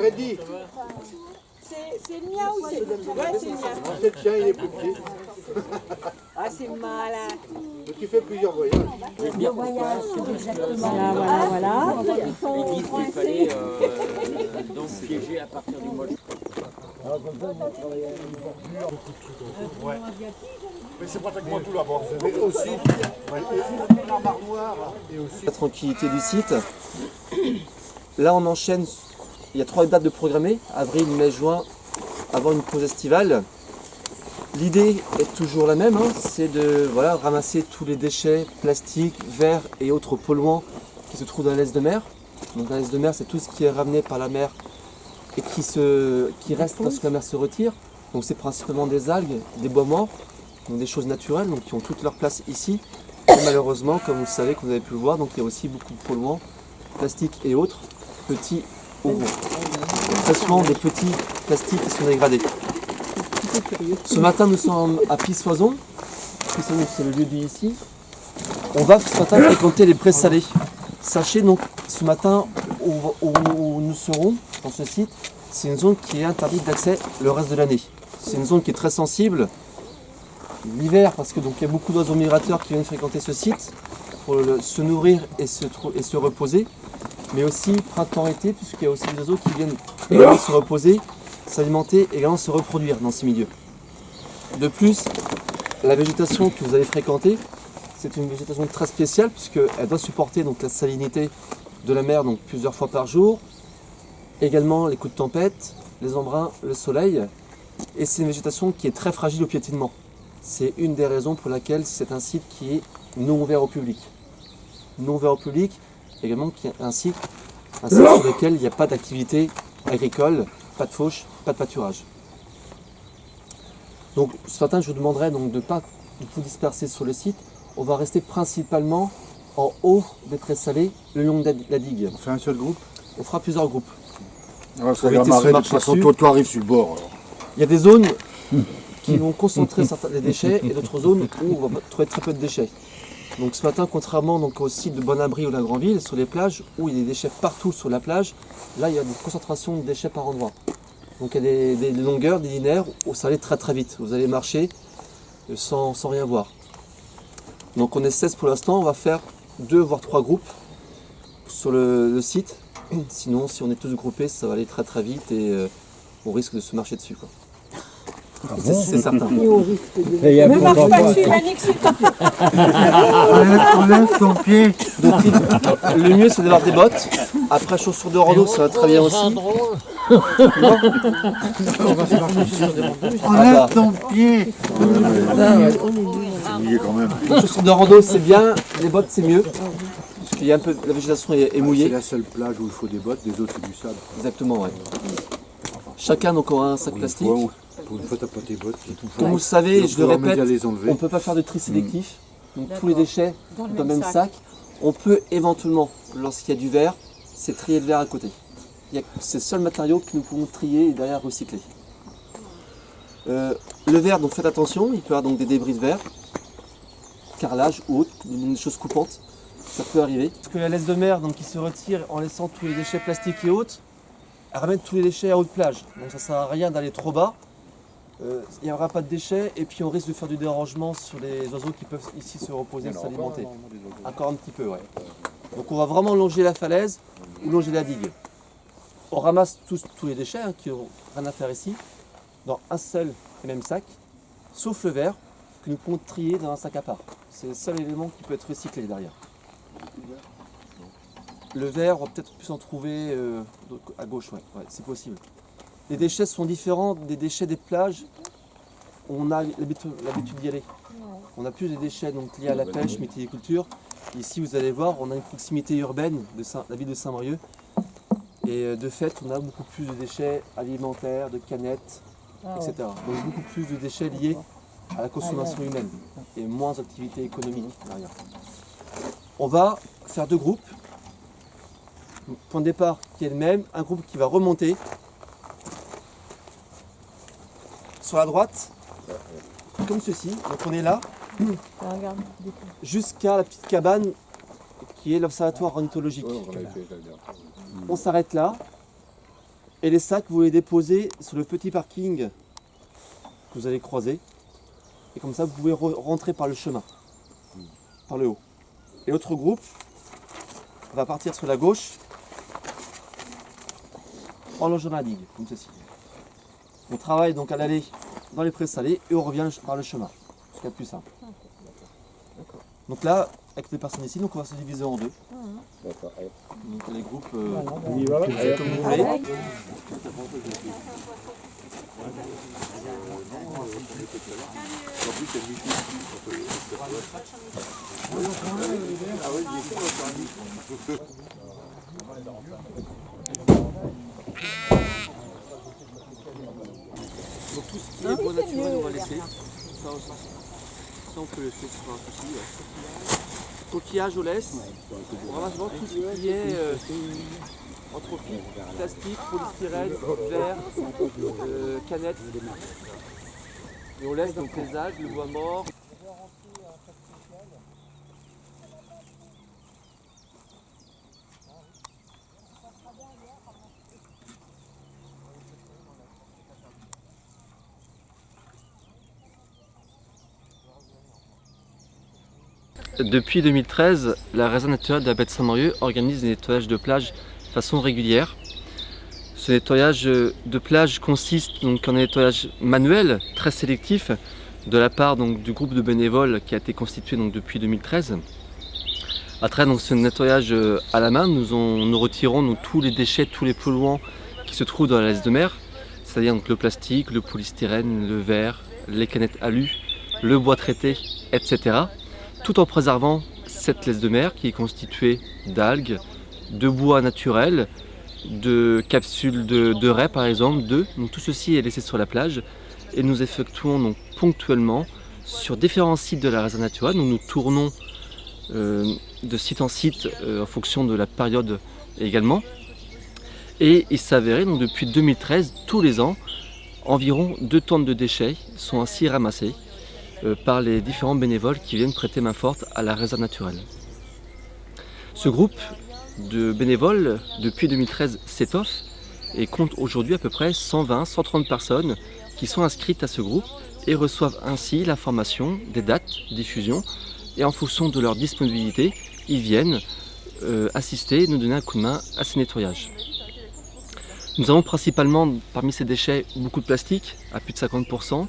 Reddy, C'est le mien ou c'est le tien? Ouais, c'est le mien. c'est le chien, il est plus petit. Ah, c'est malin. Mais tu fais plusieurs voyages. Deux voyages, exactement. Voilà. Ils sont Ils disent qu'il fallait donc piéger à partir du mois de Ouais. Mais c'est pratiquement tout là-bas. Mais aussi, l'armoire noire et aussi. La tranquillité du site. Là on enchaîne, il y a 3 dates de programmées, avril, mai, juin, avant une pause estivale. L'idée est toujours la même, hein, c'est de ramasser tous les déchets plastiques, verres et autres polluants qui se trouvent dans la laisse de mer. Donc la laisse de mer, c'est tout ce qui est ramené par la mer et qui reste lorsque la mer se retire. Donc c'est principalement des algues, des bois morts, donc des choses naturelles donc qui ont toute leur place ici. Et malheureusement, comme vous le savez, comme vous avez pu le voir, donc il y a aussi beaucoup de polluants, plastiques et autres, petits ou gros. Très souvent des petits plastiques qui sont dégradés. Ce matin, nous sommes à Pissoison. Pissoison, c'est le lieu dit ici. On va ce matin fréquenter les prés salés. Sachez donc, ce matin, où nous serons, dans ce site, c'est une zone qui est interdite d'accès le reste de l'année. C'est une zone qui est très sensible. L'hiver, parce que donc il y a beaucoup d'oiseaux migrateurs qui viennent fréquenter ce site pour se nourrir et se reposer. Mais aussi printemps-été, puisqu'il y a aussi des oiseaux qui viennent également se reposer, s'alimenter et également se reproduire dans ces milieux. De plus, la végétation que vous allez fréquenter, c'est une végétation très spéciale puisqu'elle doit supporter donc, la salinité de la mer donc, plusieurs fois par jour, également les coups de tempête, les embruns, le soleil, et c'est une végétation qui est très fragile au piétinement. C'est une des raisons pour laquelle c'est un site qui est non ouvert au public. Non ouvert au public, également qui est un site sur lequel il n'y a pas d'activité agricole, pas de fauche, pas de pâturage. Donc ce matin je vous demanderai donc de ne pas vous disperser sur le site. On va rester principalement en haut des prés salés, le long de la digue. On fait un seul groupe. On fera plusieurs groupes. Parce que la marée, de toute façon, toi arrives sur le bord. Alors. Il y a des zones qui vont concentrer certains des déchets et d'autres zones où on va trouver très peu de déchets. Donc ce matin, contrairement donc, au site de Bon-Abri ou la Grandville, sur les plages, où il y a des déchets partout sur la plage, là il y a une concentration de déchets par endroit. Donc il y a des longueurs, des linéaires où ça allait très très vite. Vous allez marcher sans rien voir. Donc on est 16 pour l'instant, on va faire 2 voire 3 groupes sur le site. Sinon si on est tous groupés, ça va aller très très vite et on risque de se marcher dessus. Quoi. C'est certain. Ne marche pas dessus, Yannick, s'il te plaît. Enlève ton pied. Donc, le mieux c'est d'avoir des bottes. Après chaussures de rando, ça va très bien aussi. Enlève ton pied. Mouillé quand même. Les chaussures de rando c'est bien, les bottes c'est mieux. Parce qu'il y a un peu, la végétation est mouillée. C'est la seule plage où il faut des bottes, des autres c'est du sable. Exactement, ouais. Chacun donc aura un sac plastique. Pour une fois t'as pas tes bottes. Comme vous le savez, je le répète, les enlever. on ne peut pas faire de tri sélectif. Donc tous les déchets dans le même sac. On peut éventuellement, lorsqu'il y a du verre, c'est trier le verre à côté. C'est le seul matériau que nous pouvons trier et derrière recycler. Le verre, donc faites attention, il peut y avoir donc des débris de verre, carrelage ou autre, des choses coupantes, ça peut arriver. Parce que la laisse de mer donc, qui se retire en laissant tous les déchets plastiques et autres, elle ramène tous les déchets à haute plage. Donc ça ne sert à rien d'aller trop bas. Il n'y aura pas de déchets et puis on risque de faire du dérangement sur les oiseaux qui peuvent ici se reposer et s'alimenter. Encore un petit peu, ouais. Donc on va vraiment longer la falaise ou longer la digue. On ramasse tous les déchets qui n'ont rien à faire ici dans un seul et même sac, sauf le verre que nous pouvons trier dans un sac à part. C'est le seul élément qui peut être recyclé derrière. Le verre, on va peut-être plus en trouver à gauche, ouais, c'est possible. Les déchets sont différents des déchets des plages. On a l'habitude d'y aller. On a plus des déchets donc, liés à la pêche, méticulture. Ici, vous allez voir, on a une proximité urbaine de la ville de Saint-Brieuc. Et de fait, on a beaucoup plus de déchets alimentaires, de canettes, etc. Donc beaucoup plus de déchets liés à la consommation humaine et moins d'activité économique derrière. On va faire 2 groupes. Point de départ qui est le même, un groupe qui va remonter sur la droite, comme ceci. Donc on est là, jusqu'à la petite cabane qui est l'observatoire ornithologique. On s'arrête là Et les sacs, vous les déposez sur le petit parking que vous allez croiser. Et comme ça, vous pouvez rentrer par le chemin, par le haut. Et l'autre groupe va partir sur la gauche en longeant la digue, comme ceci. On travaille donc à l'aller dans les prés salés et on revient par le chemin. C'est ce qu'il y a de plus simple. Donc là, avec les personnes ici, donc on va se diviser en deux. Donc les groupes, comme vous voulez. Donc tout ce qui est bois naturel, on va laisser. Ça on peut laisser, c'est pas un souci. Coquillage, on laisse. On ramasse vraiment tout ce qui est anthropique, plastique, polystyrène, verre, canettes. Et on laisse donc les algues, le bois mort. Depuis 2013, la réserve naturelle de la baie de Saint-Morieux organise des nettoyages de plage de façon régulière. Ce nettoyage de plage consiste donc en un nettoyage manuel très sélectif de la part donc, du groupe de bénévoles qui a été constitué donc, depuis 2013. Après donc, ce nettoyage à la main, nous retirons donc, tous les déchets, tous les polluants qui se trouvent dans la laisse de mer, c'est-à-dire donc, le plastique, le polystyrène, le verre, les canettes alu, le bois traité, etc. Tout en préservant cette laisse de mer qui est constituée d'algues, de bois naturel, de capsules de raies par exemple, d'œufs. Donc tout ceci est laissé sur la plage et nous effectuons donc ponctuellement sur différents sites de la réserve naturelle. Donc nous tournons de site en site en fonction de la période également. Et il s'avérait donc depuis 2013, tous les ans, environ 2 tonnes de déchets sont ainsi ramassés par les différents bénévoles qui viennent prêter main forte à la réserve naturelle. Ce groupe de bénévoles, depuis 2013, s'étoffe et compte aujourd'hui à peu près 120-130 personnes qui sont inscrites à ce groupe et reçoivent ainsi l'information des dates de diffusion et en fonction de leur disponibilité, ils viennent assister et nous donner un coup de main à ces nettoyages. Nous avons principalement parmi ces déchets beaucoup de plastique, à plus de 50%.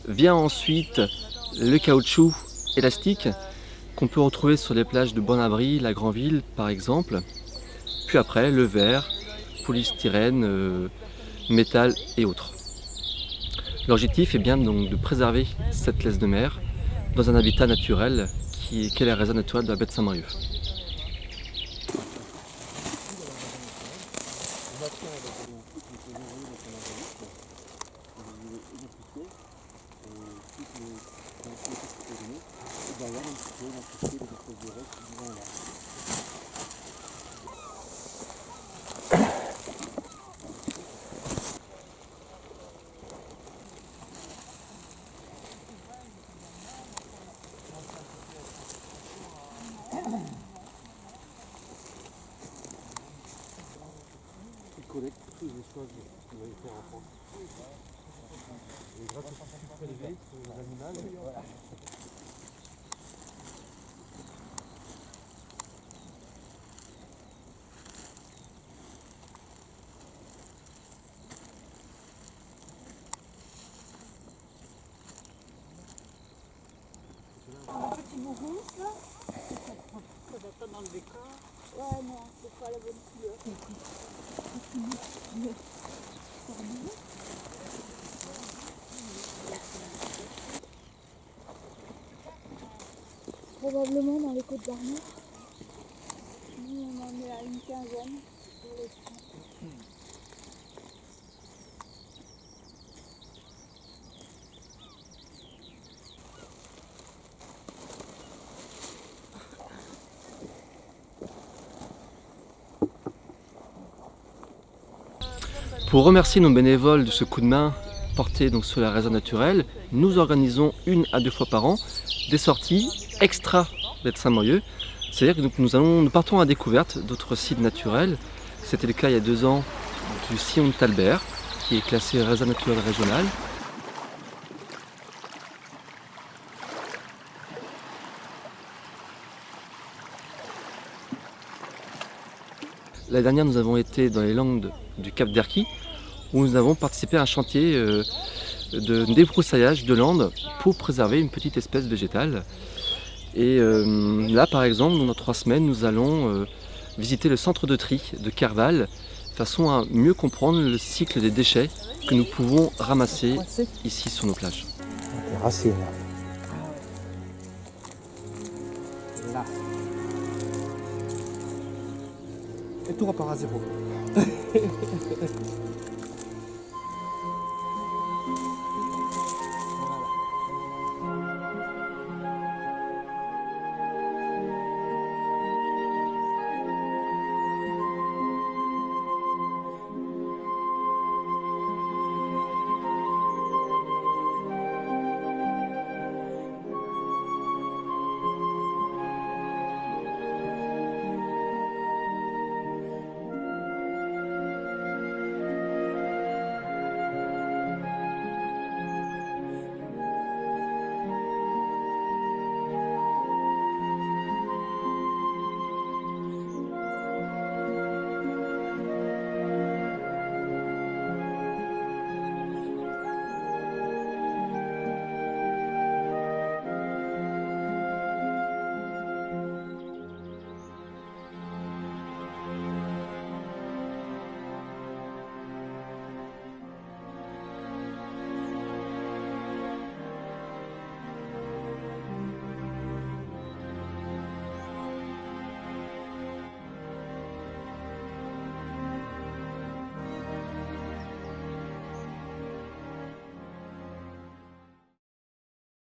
Vient ensuite le caoutchouc élastique qu'on peut retrouver sur les plages de Bon-Abri, la Granville par exemple. Puis après le verre, polystyrène, métal et autres. L'objectif est bien donc de préserver cette laisse de mer dans un habitat naturel qu'est la réserve naturelle de la baie de Saint-Morieux. Collecte toutes les choses qu'on va faire en France. Et grâce au tissu prélevé sur les animaux, Un petit bourron là. Ça va pas dans le décor. Ouais non, c'est pas la bonne couleur. Probablement dans les Côtes d'Armor. Nous on en est à une quinzaine sur les champs. Pour remercier nos bénévoles de ce coup de main porté donc sur la réserve naturelle, nous organisons 1 à 2 fois par an des sorties extra baie de Saint-Morieux. C'est-à-dire que nous partons à la découverte d'autres sites naturels. C'était le cas il y a 2 ans du sillon de Talbert, qui est classé réserve naturelle régionale. L'année dernière, nous avons été dans les Landes du Cap d'Erquy, où nous avons participé à un chantier de débroussaillage de landes pour préserver une petite espèce végétale. Et là, par exemple, dans 3 semaines, nous allons visiter le centre de tri de Kerval, de façon à mieux comprendre le cycle des déchets que nous pouvons ramasser ici sur nos plages. Les racines. Là. Et tout repart à zéro.